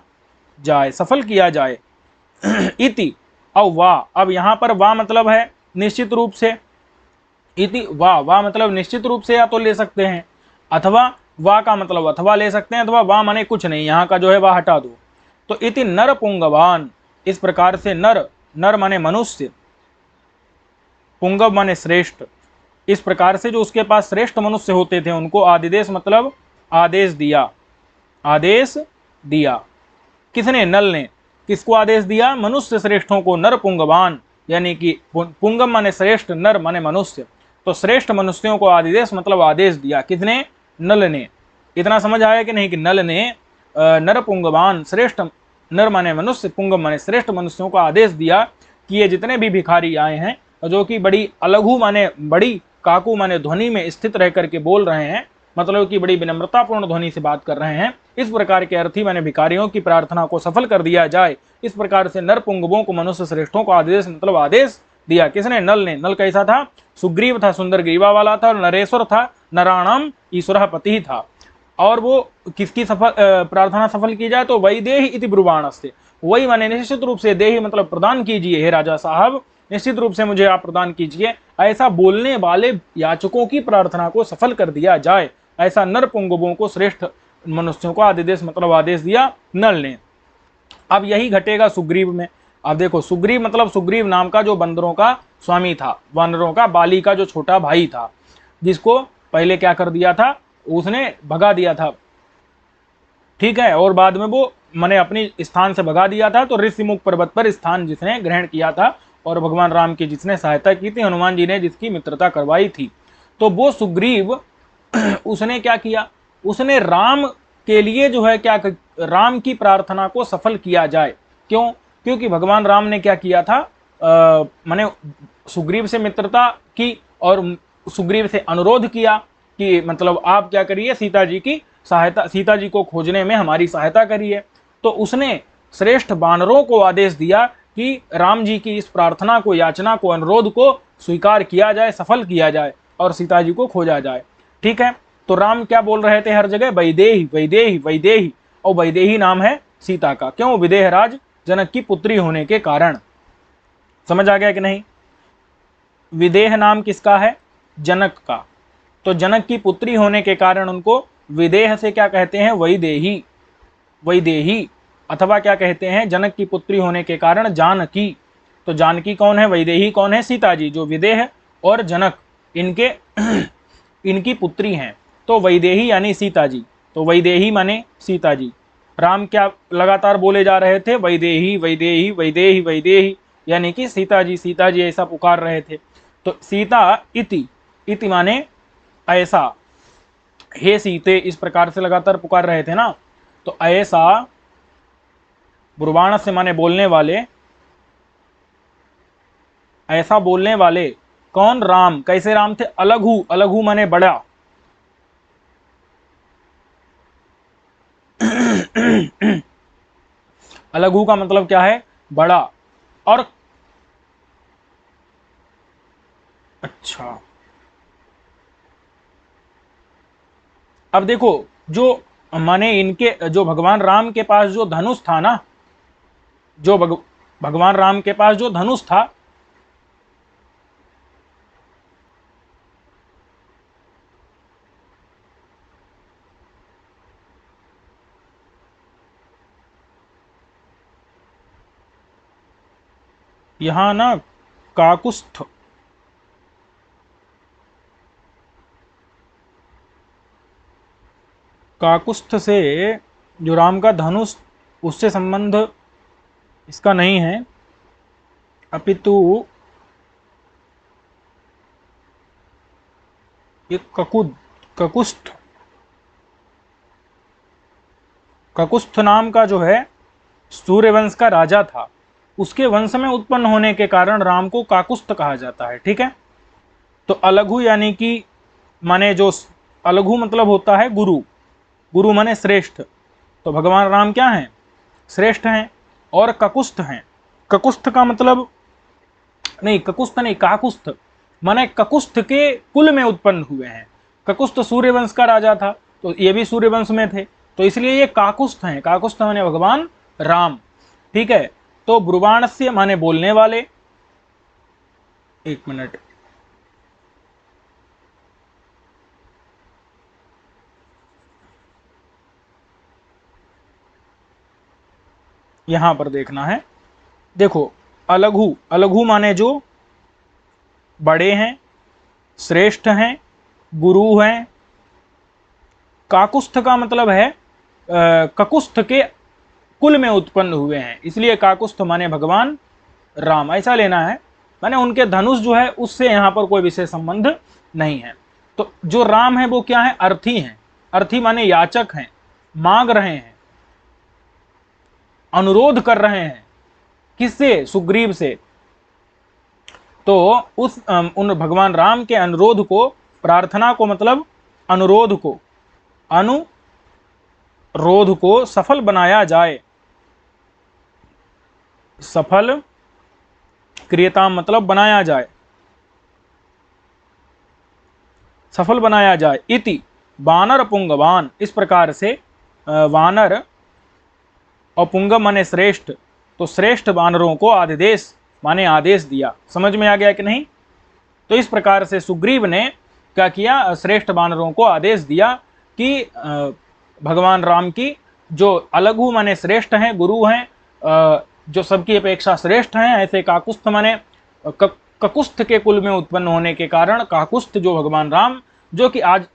जाए, सफल किया जाए। इति, अब वाह, अब यहां पर वाह मतलब है निश्चित रूप से, इति वाह, वाह मतलब निश्चित रूप से या तो ले सकते हैं, अथवा वाह का मतलब अथवा ले सकते हैं, अथवा वाह माने कुछ नहीं, यहाँ का जो है वाह हटा दो। तो इति नर पुंगवान, इस प्रकार से नर, नर माने मनुष्य, पुंगव माने श्रेष्ठ, इस प्रकार से जो उसके पास श्रेष्ठ मनुष्य होते थे उनको आदिदेश मतलब आदेश दिया, आदेश दिया। किसने? नल ने। किसको आदेश दिया? मनुष्य श्रेष्ठों को, नर पुंगवान, यानी कि पुंगम माने श्रेष्ठ, नर माने मनुष्य, तो श्रेष्ठ मनुष्यों को आदिदेश मतलब आदेश दिया। किसने? नल ने। इतना समझ आया कि नहीं? कि नल ने नर पुंगवान, श्रेष्ठ, नर माने मनुष्य, पुंगम माने श्रेष्ठ मनुष्यों को आदेश दिया कि ये जितने भी भिखारी आए हैं, जो कि बड़ी अलघु माने बड़ी, काकू माने ध्वनि में स्थित रह करके बोल रहे हैं, मतलब कि बड़ी विनम्रतापूर्ण ध्वनि से बात कर रहे हैं, इस प्रकार के अर्थी माने भिखारियों की प्रार्थना को सफल कर दिया जाए। इस प्रकार से नर पुंगवों को, मनुष्य श्रेष्ठों को आदेश मतलब आदेश दिया। किसने? नल ने। नल कैसा था? सुग्रीव था, सुंदर ग्रीवा वाला था, और नरेश्वर था, नराणाम ईश्वर पति था। और वो किसकी सफल प्रार्थना सफल की जाए? तो वही देहि इति ब्रुवाणस्य, वही माने निश्चित रूप से, देहि मतलब प्रदान कीजिए, हे राजा साहब निश्चित रूप से मुझे आप प्रदान कीजिए, ऐसा बोलने वाले याचकों की प्रार्थना को सफल कर दिया जाए। ऐसा नर पुंगवों को, श्रेष्ठ मनुष्यों को आदेश मतलब आदेश दिया नल ने। अब यही घटेगा सुग्रीव में। अब देखो, सुग्रीव मतलब सुग्रीव नाम का जो बंदरों का स्वामी था, वानरों का बाली का जो छोटा भाई था, जिसको पहले क्या कर दिया था, उसने भगा दिया था, ठीक है, और बाद में वो मैंने अपनी स्थान से भगा दिया था। तो ऋषिमुख पर्वत पर स्थान जिसने ग्रहण किया था और भगवान राम की जिसने सहायता की थी, हनुमान जी ने जिसकी मित्रता करवाई थी, तो वो सुग्रीव उसने क्या किया, उसने राम के लिए जो है क्या, राम की प्रार्थना को सफल किया जाए। क्यों? क्योंकि भगवान राम ने क्या किया था, मैंने सुग्रीव से मित्रता की और सुग्रीव से अनुरोध किया कि मतलब आप क्या करिए, सीता जी की सहायता, सीता जी को खोजने में हमारी सहायता करिए। तो उसने श्रेष्ठ बानरों को आदेश दिया कि राम जी की इस प्रार्थना को, याचना को, अनुरोध को स्वीकार किया जाए, सफल किया जाए और सीता जी को खोजा जाए। ठीक है, तो राम क्या बोल रहे थे हर जगह, वैदेही वैदेही वैदेही, और वैदेही नाम है सीता का। क्यों? विदेहराज जनक की पुत्री होने के कारण। समझ आ गया कि नहीं? विदेह नाम किसका है? जनक का। तो जनक की पुत्री होने के कारण उनको विदेह से क्या कहते हैं, वैदेही, वैदेही, अथवा क्या कहते हैं, जनक की पुत्री होने के कारण जानकी। तो जानकी कौन है, वैदेही कौन है, सीता जी, जो विदेह और जनक इनके इनकी पुत्री हैं। तो वैदेही यानी सीता जी, तो वैदेही माने सीता जी। राम क्या लगातार बोले जा रहे थे, वैदेही वैदेही वैदेही वैदेही, यानी कि सीता जी सीता जी ऐसा पुकार रहे थे। तो सीता इति, इति माने ऐसा, हे सीते, इस प्रकार से लगातार पुकार रहे थे ना। तो ऐसा ब्रुवाण से माने बोलने वाले, ऐसा बोलने वाले कौन? राम। कैसे राम थे? अलघु, अलघु माने बड़ा। अलघु का मतलब क्या है? बड़ा। और अच्छा, अब देखो, जो माने इनके, जो भगवान राम के पास जो धनुष था ना, जो भगवान राम के पास जो धनुष था, यहां ना काकुस्थ, काकुस्थ से जो राम का धनुष, उससे संबंध इसका नहीं है, अपितु ये ककुस्थ, ककुस्थ नाम का जो है सूर्यवंश का राजा था, उसके वंश में उत्पन्न होने के कारण राम को काकुस्थ कहा जाता है। ठीक है, तो अलघु यानी कि माने जो, अलघु मतलब होता है गुरु, गुरु माने श्रेष्ठ। तो भगवान राम क्या हैं? श्रेष्ठ हैं और ककुस्थ हैं। ककुस्थ का मतलब, नहीं ककुस्थ नहीं, काकुस्थ माने ककुस्थ के कुल में उत्पन्न हुए हैं। ककुस्थ सूर्यवंश का राजा था, तो ये भी सूर्यवंश में थे, तो इसलिए ये काकुस्थ हैं। काकुस्थ माने भगवान राम। ठीक है, तो ब्रुवाणस्य माने बोलने वाले, एक मिनट, यहां पर देखना है। देखो, अलघु, अलघु माने जो बड़े हैं, श्रेष्ठ हैं, गुरु हैं। काकुस्थ का मतलब है ककुस्थ के कुल में उत्पन्न हुए हैं, इसलिए काकुस्थ माने भगवान राम, ऐसा लेना है। माने उनके धनुष जो है उससे यहां पर कोई विशेष संबंध नहीं है। तो जो राम है वो क्या है? अर्थी हैं। अर्थी माने याचक हैं, मांग रहे हैं, अनुरोध कर रहे हैं। किससे? सुग्रीव से। तो उस उन भगवान राम के अनुरोध को, प्रार्थना को मतलब अनुरोध को, अनुरोध को सफल बनाया जाए। सफल क्रियता मतलब बनाया जाए, सफल बनाया जाए। इति वानर पुंगवान, इस प्रकार से वानर और पुंगव माने श्रेष्ठ, तो श्रेष्ठ वानरों को आदेश माने आदेश दिया। समझ में आ गया कि नहीं? तो इस प्रकार से सुग्रीव ने क्या किया? श्रेष्ठ वानरों को आदेश दिया कि भगवान राम की जो अलघु माने श्रेष्ठ हैं, गुरु हैं, जो सबकी अपेक्षा श्रेष्ठ हैं। ऐसे काकुस्थ माने ककुस्थ के कुल में उत्पन्न होने के कारण काकुस्थ जो भगवान राम, जो कि आज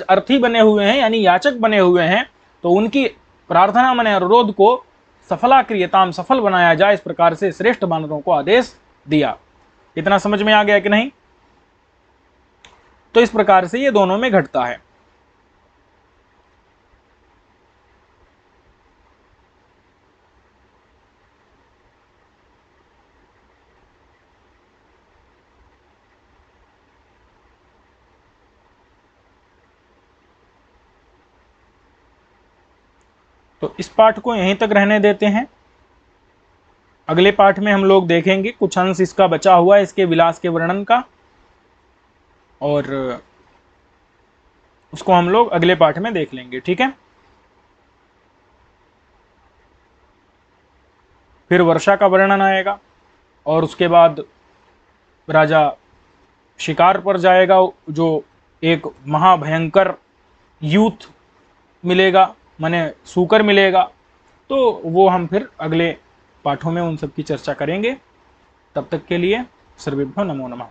अर्थी बने हुए हैं यानी याचक बने हुए हैं, तो उनकी प्रार्थना माने अनुरोध को सफला क्रियताम, सफल बनाया जाए, इस प्रकार से श्रेष्ठ वानरों को आदेश दिया। इतना समझ में आ गया कि नहीं? तो इस प्रकार से ये दोनों में घटता है। तो इस पाठ को यहीं तक रहने देते हैं। अगले पाठ में हम लोग देखेंगे कुछ अंश इसका बचा हुआ है, इसके विलास के वर्णन का, और उसको हम लोग अगले पाठ में देख लेंगे। ठीक है। फिर वर्षा का वर्णन आएगा और उसके बाद राजा शिकार पर जाएगा, जो एक महाभयंकर यूथ मिलेगा, माने सूकर मिलेगा। तो वो हम फिर अगले पाठों में उन सब की चर्चा करेंगे। तब तक के लिए सर्वेभ्यो नमो नमः।